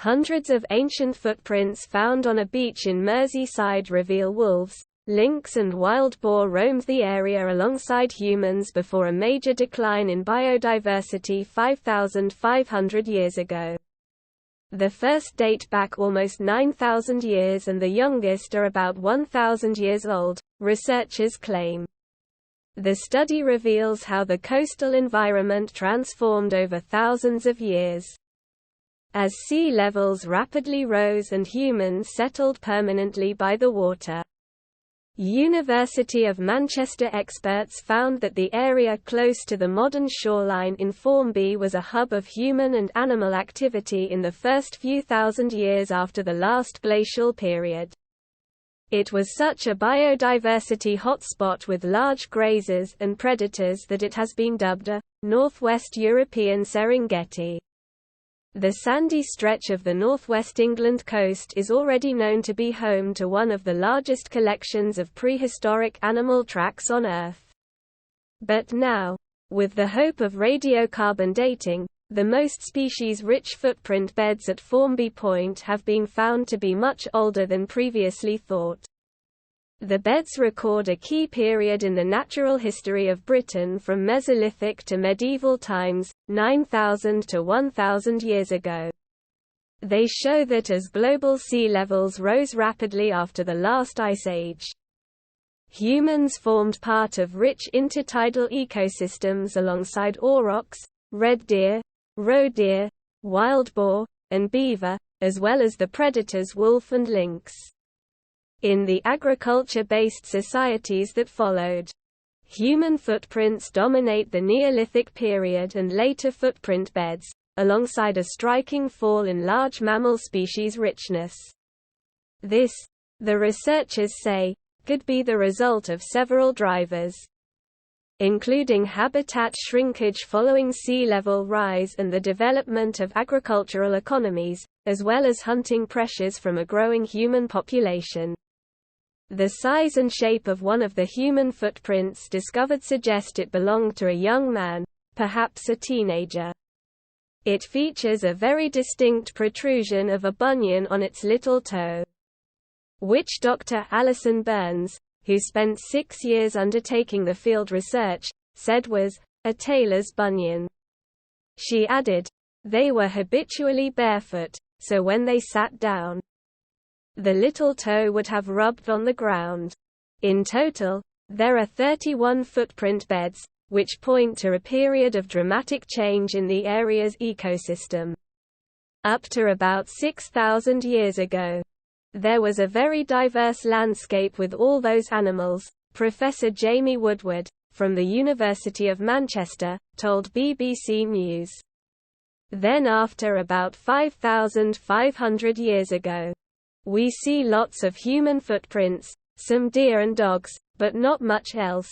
Hundreds of ancient footprints found on a beach in Merseyside reveal wolves, lynx and wild boar roamed the area alongside humans before a major decline in biodiversity 5,500 years ago. The first date back almost 9,000 years and the youngest are about 1,000 years old, researchers claim. The study reveals how the coastal environment transformed over thousands of years. As sea levels rapidly rose and humans settled permanently by the water. University of Manchester experts found that the area close to the modern shoreline in Formby was a hub of human and animal activity in the first few thousand years after the last glacial period. It was such a biodiversity hotspot with large grazers and predators that it has been dubbed a Northwest European Serengeti. The sandy stretch of the northwest England coast is already known to be home to one of the largest collections of prehistoric animal tracks on Earth. But now, with the hope of radiocarbon dating, the most species-rich footprint beds at Formby Point have been found to be much older than previously thought. The beds record a key period in the natural history of Britain from Mesolithic to medieval times, 9,000 to 1,000 years ago. They show that as global sea levels rose rapidly after the last ice age, humans formed part of rich intertidal ecosystems alongside aurochs, red deer, roe deer, wild boar, and beaver, as well as the predators wolf and lynx. In the agriculture-based societies that followed, human footprints dominate the Neolithic period and later footprint beds, alongside a striking fall in large mammal species richness. This, the researchers say, could be the result of several drivers, including habitat shrinkage following sea level rise and the development of agricultural economies, as well as hunting pressures from a growing human population. The size and shape of one of the human footprints discovered suggest it belonged to a young man, perhaps a teenager. It features a very distinct protrusion of a bunion on its little toe, which Dr. Alison Burns, who spent 6 years undertaking the field research, said was a tailor's bunion. She added, "They were habitually barefoot, so when they sat down, the little toe would have rubbed on the ground." In total, there are 31 footprint beds, which point to a period of dramatic change in the area's ecosystem. Up to about 6,000 years ago, there was a very diverse landscape with all those animals, Professor Jamie Woodward, from the University of Manchester, told BBC News. Then after about 5,500 years ago, we see lots of human footprints, some deer and dogs, but not much else.